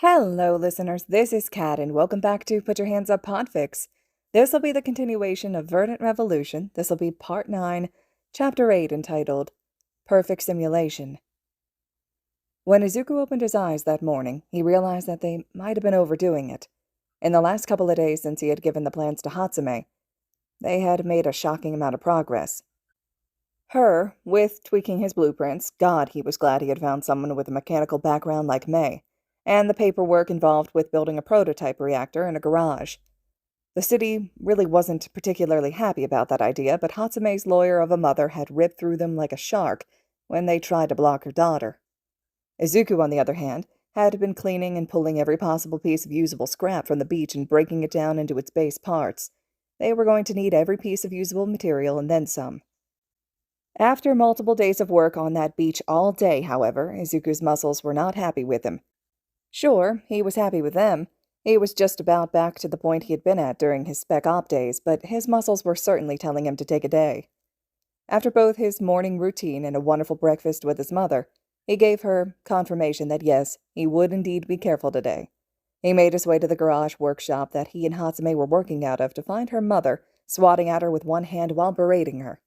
Hello, listeners. This is Kat, and welcome back to Put Your Hands Up Podfics. This will be the continuation of Verdant Revolution. This will be Part 9, Chapter 8, entitled Perfect Simulation. When Izuku opened his eyes that morning, he realized that they might have been overdoing it. In the last couple of days since he had given the plans to Hatsume, they had made a shocking amount of progress. With tweaking his blueprints, God, he was glad he had found someone with a mechanical background like Mei, and the paperwork involved with building a prototype reactor in a garage. The city really wasn't particularly happy about that idea, but Hatsume's lawyer of a mother had ripped through them like a shark when they tried to block her daughter. Izuku, on the other hand, had been cleaning and pulling every possible piece of usable scrap from the beach and breaking it down into its base parts. They were going to need every piece of usable material and then some. After multiple days of work on that beach all day, however, Izuku's muscles were not happy with him. Sure, he was happy with them. He was just about back to the point he had been at during his spec op days, but his muscles were certainly telling him to take a day. After both his morning routine and a wonderful breakfast with his mother, he gave her confirmation that yes, he would indeed be careful today. He made his way to the garage workshop that he and Hatsume were working out of to find her mother swatting at her with one hand while berating her.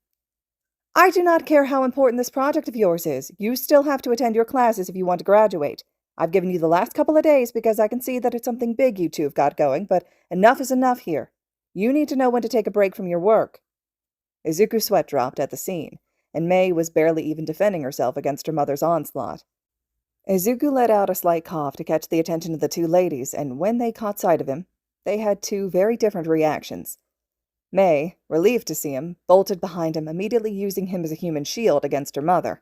"I do not care how important this project of yours is. You still have to attend your classes if you want to graduate. I've given you the last couple of days because I can see that it's something big you two have got going, but enough is enough here. You need to know when to take a break from your work." Izuku's sweat dropped at the scene, and Mei was barely even defending herself against her mother's onslaught. Izuku let out a slight cough to catch the attention of the two ladies, and when they caught sight of him, they had two very different reactions. Mei, relieved to see him, bolted behind him, immediately using him as a human shield against her mother.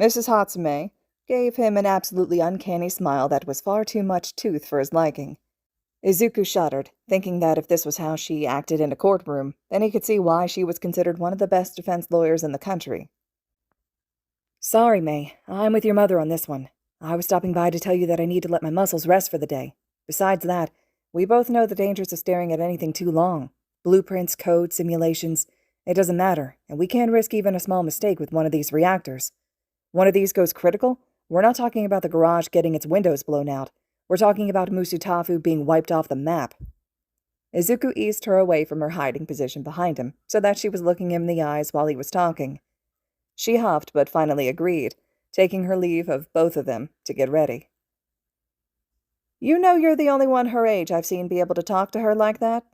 Mrs. Hatsume gave him an absolutely uncanny smile that was far too much tooth for his liking. Izuku shuddered, thinking that if this was how she acted in a courtroom, then he could see why she was considered one of the best defense lawyers in the country. "Sorry, Mei. I'm with your mother on this one. I was stopping by to tell you that I need to let my muscles rest for the day. Besides that, we both know the dangers of staring at anything too long. Blueprints, code, simulations, it doesn't matter, and we can't risk even a small mistake with one of these reactors. One of these goes critical, we're not talking about the garage getting its windows blown out. We're talking about Musutafu being wiped off the map." Izuku eased her away from her hiding position behind him, so that she was looking him in the eyes while he was talking. She huffed, but finally agreed, taking her leave of both of them to get ready. "You know you're the only one her age I've seen be able to talk to her like that.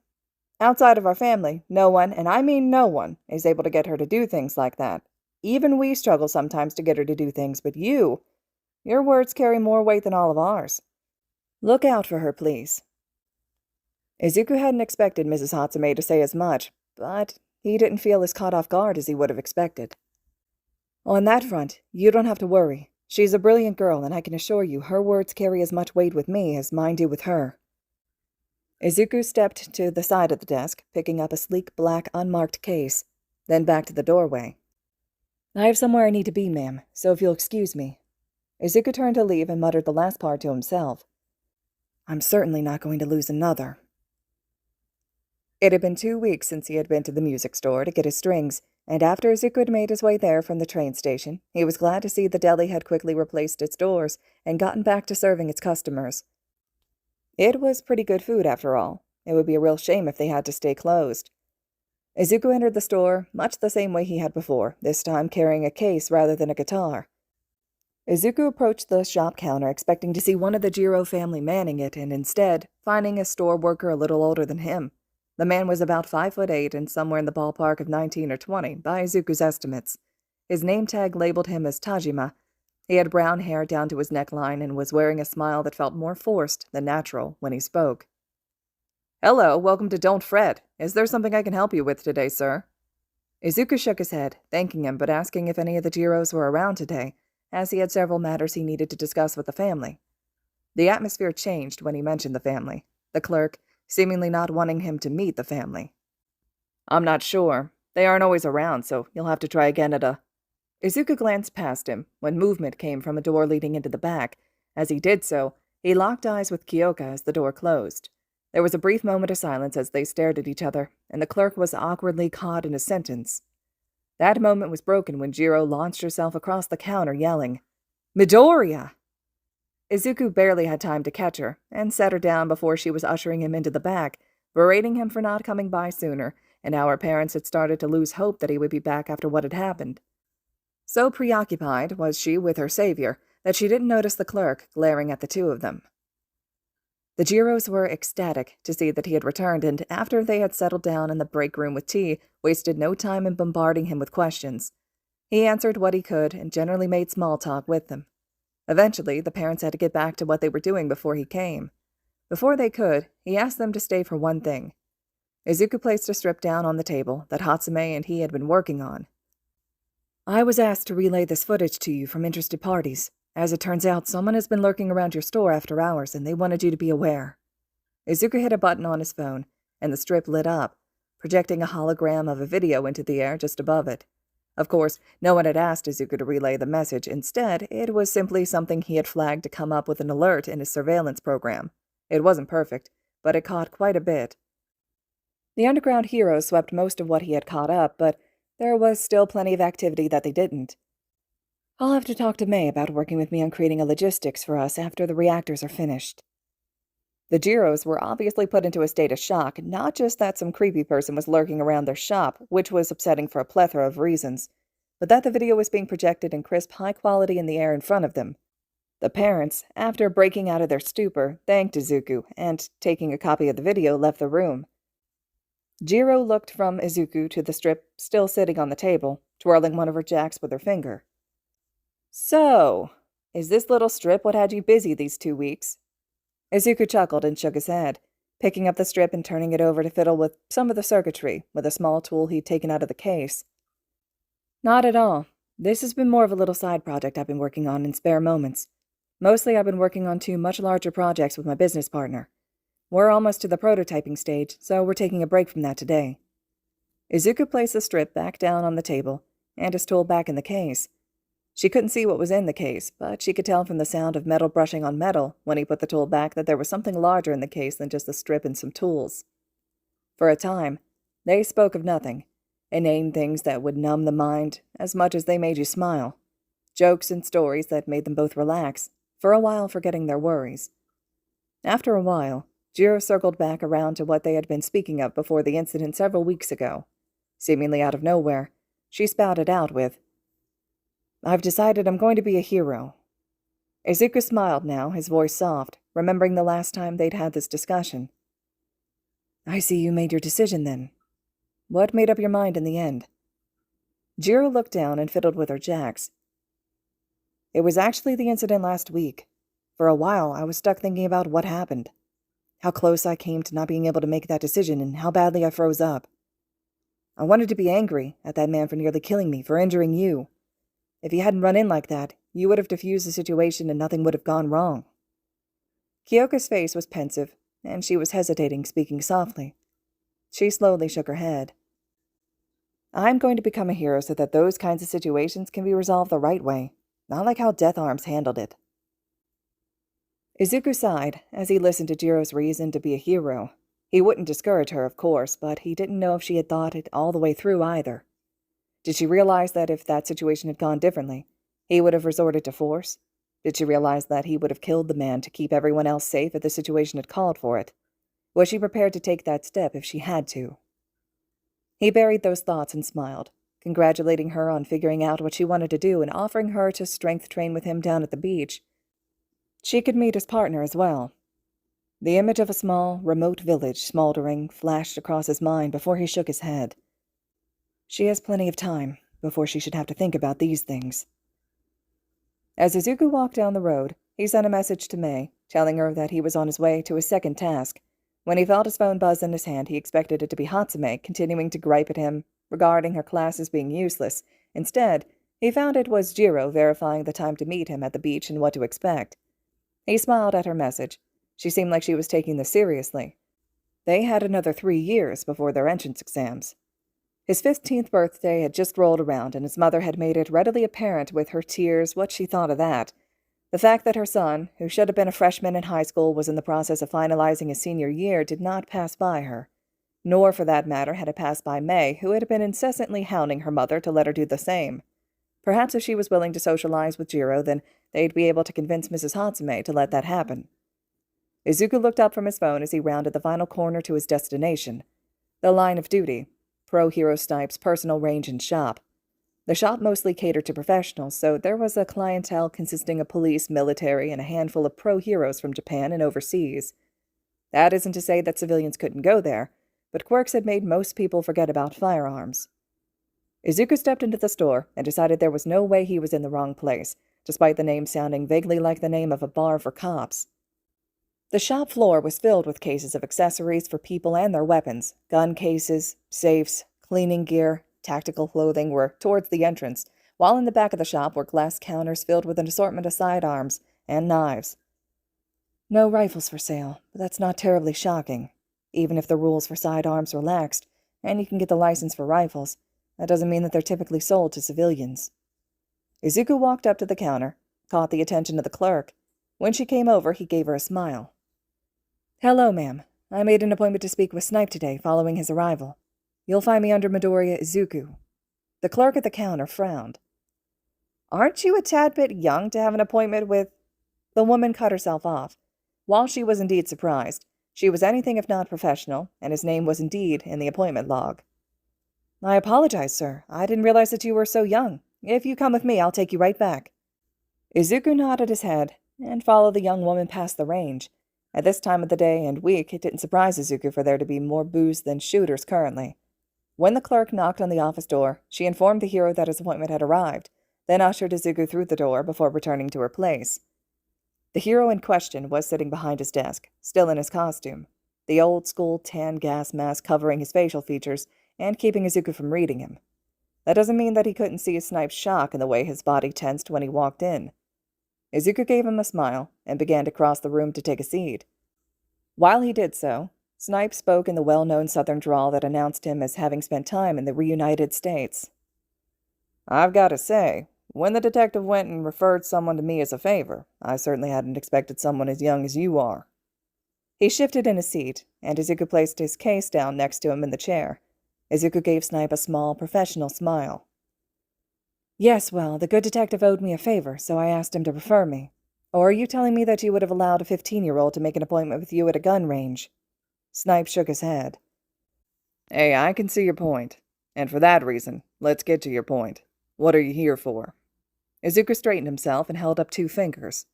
Outside of our family, no one, and I mean no one, is able to get her to do things like that. Even we struggle sometimes to get her to do things, but your words carry more weight than all of ours. Look out for her, please." Izuku hadn't expected Mrs. Hatsume to say as much, but he didn't feel as caught off guard as he would have expected. "On that front, you don't have to worry. She's a brilliant girl, and I can assure you her words carry as much weight with me as mine do with her." Izuku stepped to the side of the desk, picking up a sleek black unmarked case, then back to the doorway. "I have somewhere I need to be, ma'am, so if you'll excuse me." Izuku turned to leave and muttered the last part to himself. "I'm certainly not going to lose another." It had been 2 weeks since he had been to the music store to get his strings, and after Izuku had made his way there from the train station, he was glad to see the deli had quickly replaced its doors and gotten back to serving its customers. It was pretty good food, after all. It would be a real shame if they had to stay closed. Izuku entered the store much the same way he had before, this time carrying a case rather than a guitar. Izuku approached the shop counter expecting to see one of the Jiro family manning it, and instead, finding a store worker a little older than him. The man was about 5'8" and somewhere in the ballpark of 19 or 20, by Izuku's estimates. His name tag labeled him as Tajima. He had brown hair down to his neckline and was wearing a smile that felt more forced than natural when he spoke. "Hello, welcome to Don't Fret. Is there something I can help you with today, sir?" Izuku shook his head, thanking him but asking if any of the Jiros were around today, as he had several matters he needed to discuss with the family. The atmosphere changed when he mentioned the family, the clerk seemingly not wanting him to meet the family. "I'm not sure. They aren't always around, so you'll have to try again at a—" Izuku glanced past him when movement came from a door leading into the back. As he did so, he locked eyes with Kyoka as the door closed. There was a brief moment of silence as they stared at each other, and the clerk was awkwardly caught in a sentence. That moment was broken when Jiro launched herself across the counter, yelling, "Midoriya!" Izuku barely had time to catch her, and set her down before she was ushering him into the back, berating him for not coming by sooner, and how her parents had started to lose hope that he would be back after what had happened. So preoccupied was she with her savior that she didn't notice the clerk glaring at the two of them. The Jiros were ecstatic to see that he had returned, and after they had settled down in the break room with tea, wasted no time in bombarding him with questions. He answered what he could and generally made small talk with them. Eventually, the parents had to get back to what they were doing before he came. Before they could, he asked them to stay for one thing. Izuku placed a strip down on the table that Hatsume and he had been working on. I was asked to relay this footage to you from interested parties. As it turns out, someone has been lurking around your store after hours, and they wanted you to be aware. Izuku hit a button on his phone, and the strip lit up, projecting a hologram of a video into the air just above it. Of course, no one had asked Izuku to relay the message. Instead, it was simply something he had flagged to come up with an alert in his surveillance program. It wasn't perfect, but it caught quite a bit. The underground heroes swept most of what he had caught up, but there was still plenty of activity that they didn't. I'll have to talk to May about working with me on creating a logistics for us after the reactors are finished. The Jiros were obviously put into a state of shock, not just that some creepy person was lurking around their shop, which was upsetting for a plethora of reasons, but that the video was being projected in crisp high quality in the air in front of them. The parents, after breaking out of their stupor, thanked Izuku, and, taking a copy of the video, left the room. Jiro looked from Izuku to the strip still sitting on the table, twirling one of her jacks with her finger. So, is this little strip what had you busy these 2 weeks? Izuku chuckled and shook his head, picking up the strip and turning it over to fiddle with some of the circuitry with a small tool he'd taken out of the case. Not at all. This has been more of a little side project I've been working on in spare moments. Mostly I've been working on 2 much larger projects with my business partner. We're almost to the prototyping stage, so we're taking a break from that today. Izuku placed the strip back down on the table and his tool back in the case. She couldn't see what was in the case, but she could tell from the sound of metal brushing on metal when he put the tool back that there was something larger in the case than just a strip and some tools. For a time, they spoke of nothing, inane things that would numb the mind as much as they made you smile, jokes and stories that made them both relax, for a while forgetting their worries. After a while, Jiro circled back around to what they had been speaking of before the incident several weeks ago. Seemingly out of nowhere, she spouted out with, I've decided I'm going to be a hero. Izuku smiled now, his voice soft, remembering the last time they'd had this discussion. I see you made your decision then. What made up your mind in the end? Jiro looked down and fiddled with her jacks. It was actually the incident last week. For a while, I was stuck thinking about what happened. How close I came to not being able to make that decision and how badly I froze up. I wanted to be angry at that man for nearly killing me, for injuring you. If he hadn't run in like that, you would have diffused the situation and nothing would have gone wrong. Kyoko's face was pensive, and she was hesitating, speaking softly. She slowly shook her head. I'm going to become a hero so that those kinds of situations can be resolved the right way, not like how Death Arms handled it. Izuku sighed as he listened to Jiro's reason to be a hero. He wouldn't discourage her, of course, but he didn't know if she had thought it all the way through either. Did she realize that if that situation had gone differently, he would have resorted to force? Did she realize that he would have killed the man to keep everyone else safe if the situation had called for it? Was she prepared to take that step if she had to? He buried those thoughts and smiled, congratulating her on figuring out what she wanted to do and offering her to strength train with him down at the beach. She could meet his partner as well. The image of a small, remote village smoldering flashed across his mind before he shook his head. She has plenty of time before she should have to think about these things. As Izuku walked down the road, he sent a message to May, telling her that he was on his way to his second task. When he felt his phone buzz in his hand, he expected it to be Hatsume, continuing to gripe at him regarding her classes being useless. Instead, he found it was Jiro verifying the time to meet him at the beach and what to expect. He smiled at her message. She seemed like she was taking this seriously. They had another 3 years before their entrance exams. His 15th birthday had just rolled around, and his mother had made it readily apparent with her tears what she thought of that. The fact that her son, who should have been a freshman in high school, was in the process of finalizing his senior year did not pass by her. Nor, for that matter, had it passed by May, who had been incessantly hounding her mother to let her do the same. Perhaps if she was willing to socialize with Jiro, then they'd be able to convince Mrs. Hatsume to let that happen. Izuku looked up from his phone as he rounded the final corner to his destination, the line of duty, Pro Hero Snipe's personal range and shop. The shop mostly catered to professionals, so there was a clientele consisting of police, military, and a handful of pro heroes from Japan and overseas. That isn't to say that civilians couldn't go there, but quirks had made most people forget about firearms. Izuku stepped into the store and decided there was no way he was in the wrong place, despite the name sounding vaguely like the name of a bar for cops. The shop floor was filled with cases of accessories for people and their weapons. Gun cases, safes, cleaning gear, tactical clothing were towards the entrance, while in the back of the shop were glass counters filled with an assortment of sidearms and knives. No rifles for sale, but that's not terribly shocking. Even if the rules for sidearms relaxed, and you can get the license for rifles, that doesn't mean that they're typically sold to civilians. Izuku walked up to the counter, caught the attention of the clerk. When she came over, he gave her a smile. "Hello, ma'am. I made an appointment to speak with Snipe today, following his arrival. You'll find me under Midoriya Izuku." The clerk at the counter frowned. "Aren't you a tad bit young to have an appointment with—" The woman cut herself off. While she was indeed surprised, she was anything if not professional, and his name was indeed in the appointment log. "I apologize, sir. I didn't realize that you were so young. If you come with me, I'll take you right back." Izuku nodded his head and followed the young woman past the range. At this time of the day and week, it didn't surprise Izuku for there to be more booze than shooters currently. When the clerk knocked on the office door, she informed the hero that his appointment had arrived, then ushered Izuku through the door before returning to her place. The hero in question was sitting behind his desk, still in his costume, the old-school tan gas mask covering his facial features and keeping Izuku from reading him. That doesn't mean that he couldn't see Snipe's shock in the way his body tensed when he walked in. Izuku gave him a smile and began to cross the room to take a seat. While he did so, Snipe spoke in the well-known southern drawl that announced him as having spent time in the reunited states. "I've got to say, when the detective went and referred someone to me as a favor, I certainly hadn't expected someone as young as you are." He shifted in his seat, and Izuku placed his case down next to him in the chair. Izuku gave Snipe a small, professional smile. "Yes, well, the good detective owed me a favor, so I asked him to refer me. Or are you telling me that you would have allowed a 15-year-old to make an appointment with you at a gun range?" Snipe shook his head. "Hey, I can see your point. And for that reason, let's get to your point. What are you here for?" Izuku straightened himself and held up 2 fingers.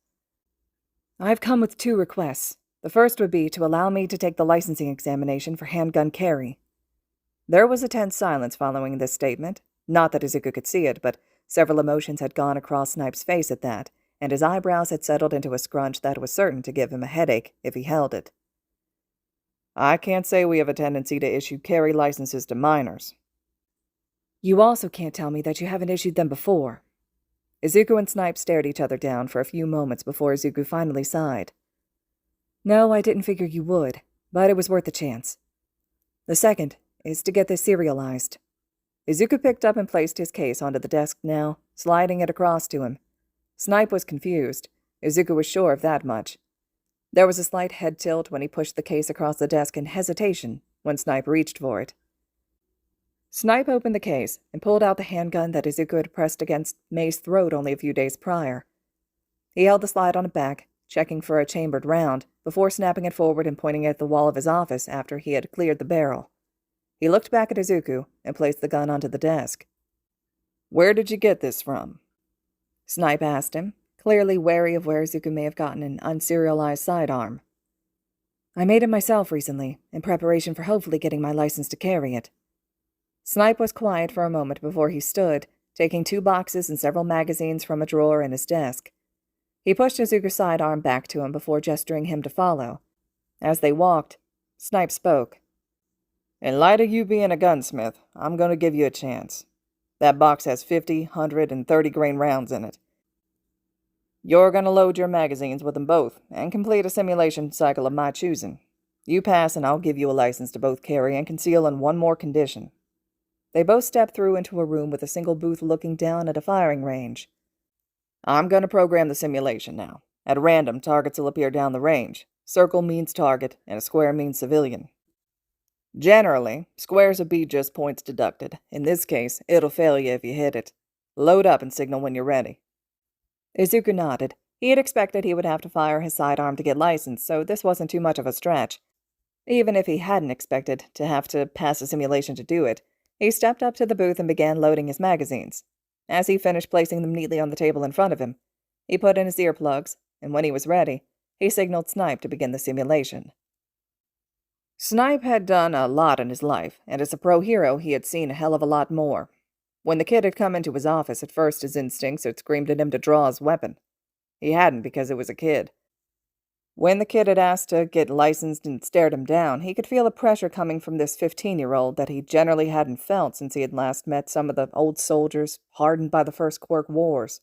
"I've come with 2 requests. The first would be to allow me to take the licensing examination for handgun carry." There was a tense silence following this statement. Not that Izuku could see it, but several emotions had gone across Snipe's face at that, and his eyebrows had settled into a scrunch that was certain to give him a headache if he held it. "I can't say we have a tendency to issue carry licenses to minors." "You also can't tell me that you haven't issued them before." Izuku and Snipe stared each other down for a few moments before Izuku finally sighed. "No, I didn't figure you would, but it was worth a chance. The second is to get this serialized." Izuku picked up and placed his case onto the desk now, sliding it across to him. Snipe was confused. Izuku was sure of that much. There was a slight head tilt when he pushed the case across the desk and hesitation when Snipe reached for it. Snipe opened the case and pulled out the handgun that Izuku had pressed against May's throat only a few days prior. He held the slide on it back, checking for a chambered round, before snapping it forward and pointing it at the wall of his office after he had cleared the barrel. He looked back at Izuku and placed the gun onto the desk. "Where did you get this from?" Snipe asked him, clearly wary of where Izuku may have gotten an unserialized sidearm. "I made it myself recently, in preparation for hopefully getting my license to carry it." Snipe was quiet for a moment before he stood, taking 2 boxes and several magazines from a drawer in his desk. He pushed Izuku's sidearm back to him before gesturing him to follow. As they walked, Snipe spoke. "In light of you being a gunsmith, I'm going to give you a chance. That box has 50, 100, and 30-grain rounds in it. You're going to load your magazines with them both and complete a simulation cycle of my choosing. You pass and I'll give you a license to both carry and conceal on one more condition." They both stepped through into a room with a single booth looking down at a firing range. "I'm going to program the simulation now. At random, targets will appear down the range. Circle means target, and a square means civilian. Generally, squares will be just points deducted. In this case, it'll fail you if you hit it. Load up and signal when you're ready." Izuku nodded. He had expected he would have to fire his sidearm to get licensed, so this wasn't too much of a stretch. Even if he hadn't expected to have to pass a simulation to do it, he stepped up to the booth and began loading his magazines. As he finished placing them neatly on the table in front of him, he put in his earplugs, and when he was ready, he signaled Snipe to begin the simulation. Snipe had done a lot in his life, and as a pro hero, he had seen a hell of a lot more. When the kid had come into his office, at first his instincts had screamed at him to draw his weapon. He hadn't because it was a kid. When the kid had asked to get licensed and stared him down, he could feel the pressure coming from this 15-year-old that he generally hadn't felt since he had last met some of the old soldiers hardened by the First Quirk Wars.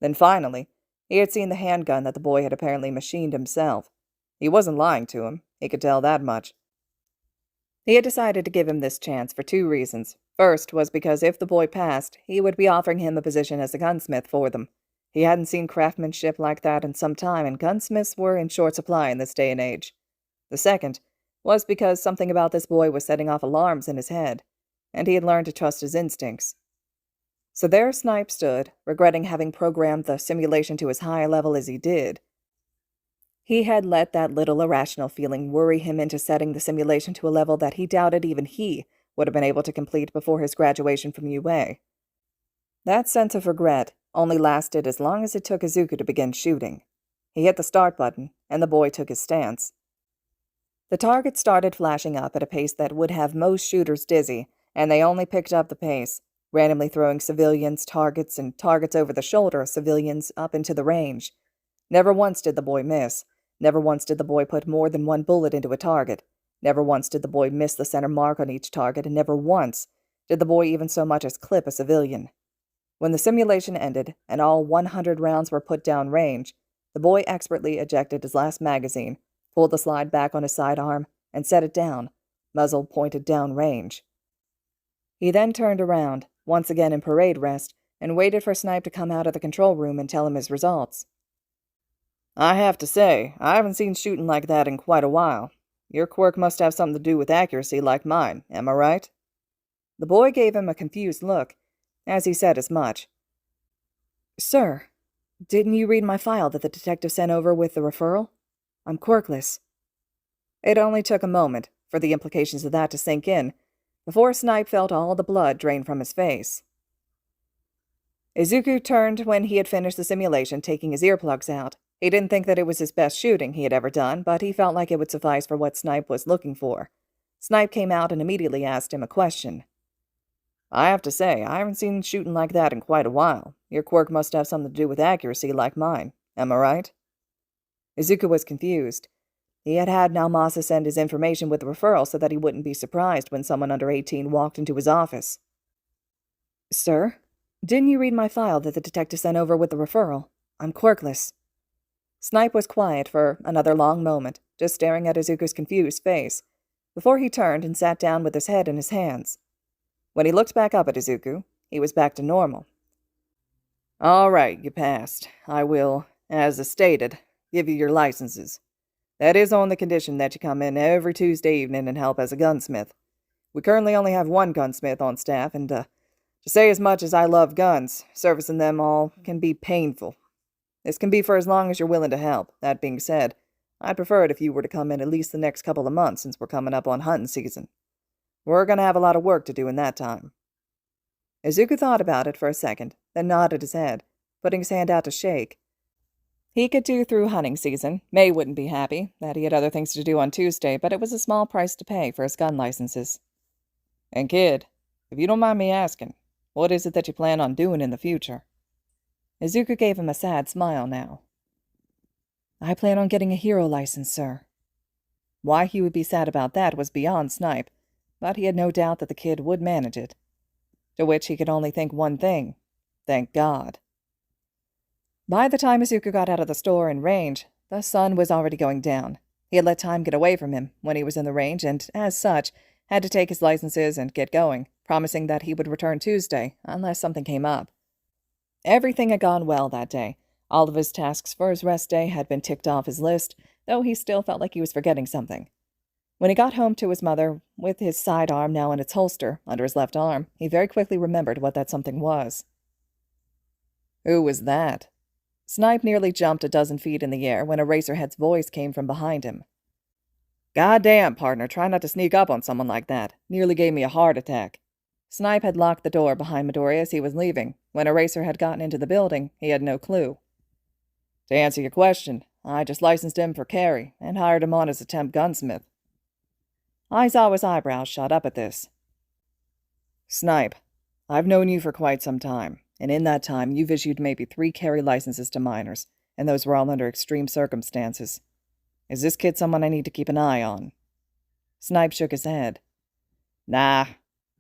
Then finally, he had seen the handgun that the boy had apparently machined himself. He wasn't lying to him, he could tell that much. He had decided to give him this chance for 2 reasons. First was because if the boy passed, he would be offering him a position as a gunsmith for them. He hadn't seen craftsmanship like that in some time, and gunsmiths were in short supply in this day and age. The second was because something about this boy was setting off alarms in his head, and he had learned to trust his instincts. So there Snipe stood, regretting having programmed the simulation to as high a level as he did. He had let that little irrational feeling worry him into setting the simulation to a level that he doubted even he would have been able to complete before his graduation from UA. That sense of regret only lasted as long as it took Izuku to begin shooting. He hit the start button, and the boy took his stance. The target started flashing up at a pace that would have most shooters dizzy, and they only picked up the pace, randomly throwing civilians, targets, and targets over the shoulder of civilians up into the range. Never once did the boy miss. Never once did the boy put more than 1 bullet into a target. Never once did the boy miss the center mark on each target, and never once did the boy even so much as clip a civilian. When the simulation ended and all 100 rounds were put down range, the boy expertly ejected his last magazine, pulled the slide back on his sidearm, and set it down, muzzle pointed down range. He then turned around, once again in parade rest, and waited for Snipe to come out of the control room and tell him his results. "I have to say, I haven't seen shooting like that in quite a while. Your quirk must have something to do with accuracy like mine, am I right?" The boy gave him a confused look, as he said as much. "Sir, didn't you read my file that the detective sent over with the referral? I'm quirkless." It only took a moment for the implications of that to sink in, before Snipe felt all the blood drain from his face. Izuku turned when he had finished the simulation, taking his earplugs out. He didn't think that it was his best shooting he had ever done, but he felt like it would suffice for what Snipe was looking for. Snipe came out and immediately asked him a question. "I have to say, I haven't seen shooting like that in quite a while. Your quirk must have something to do with accuracy like mine, am I right?" Izuku was confused. He had had Naomasa send his information with the referral so that he wouldn't be surprised when someone under 18 walked into his office. "Sir, didn't you read my file that the detective sent over with the referral? I'm quirkless." Snipe was quiet for another long moment, just staring at Izuku's confused face, before he turned and sat down with his head in his hands. When he looked back up at Izuku, he was back to normal. "All right, you passed. I will, as stated, give you your licenses. That is on the condition that you come in every Tuesday evening and help as a gunsmith. We currently only have 1 gunsmith on staff, and to say as much as I love guns, servicing them all can be painful. This can be for as long as you're willing to help. That being said, I'd prefer it if you were to come in at least the next couple of months since we're coming up on hunting season. We're going to have a lot of work to do in that time." Izuku thought about it for a second, then nodded his head, putting his hand out to shake. He could do through hunting season. May wouldn't be happy that he had other things to do on Tuesday, but it was a small price to pay for his gun licenses. "And kid, if you don't mind me asking, what is it that you plan on doing in the future?" Izuku gave him a sad smile now. "I plan on getting a hero license, sir." Why he would be sad about that was beyond Snipe, but he had no doubt that the kid would manage it. To which he could only think one thing: thank God. By the time Izuku got out of the store in range, the sun was already going down. He had let time get away from him when he was in the range, and, as such, had to take his licenses and get going, promising that he would return Tuesday, unless something came up. Everything had gone well that day. All of his tasks for his rest day had been ticked off his list, though he still felt like he was forgetting something. When he got home to his mother, with his sidearm now in its holster under his left arm, he very quickly remembered what that something was. Who was that? Snipe nearly jumped a dozen feet in the air when Eraserhead's voice came from behind him. Goddamn, partner, try not to sneak up on someone like that. Nearly gave me a heart attack. Snipe had locked the door behind Midoriya as he was leaving. When Eraser had gotten into the building, he had no clue. To answer your question, I just licensed him for carry and hired him on as a temp gunsmith. Aizawa's eyebrows shot up at this. Snipe, I've known you for quite some time, and in that time you've issued maybe 3 carry licenses to minors, and those were all under extreme circumstances. Is this kid someone I need to keep an eye on? Snipe shook his head. Nah,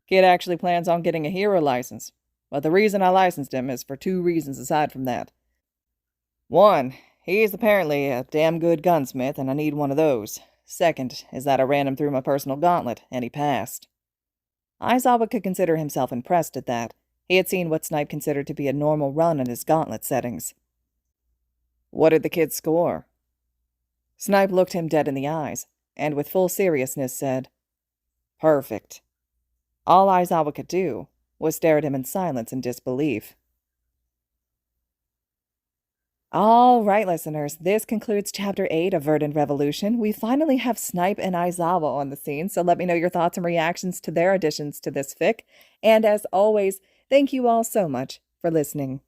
kid actually plans on getting a hero license, but the reason I licensed him is for 2 reasons aside from that. 1, he's apparently a damn good gunsmith, and I need one of those. 2nd is that I ran him through my personal gauntlet, and he passed. Aizawa could consider himself impressed at that. He had seen what Snipe considered to be a normal run in his gauntlet settings. What did the kid score? Snipe looked him dead in the eyes, and with full seriousness said, Perfect. All Aizawa could do was stare at him in silence and disbelief. All right, listeners, this concludes Chapter 8 of Verdant Revolution. We finally have Snipe and Aizawa on the scene, so let me know your thoughts and reactions to their additions to this fic. And as always, thank you all so much for listening.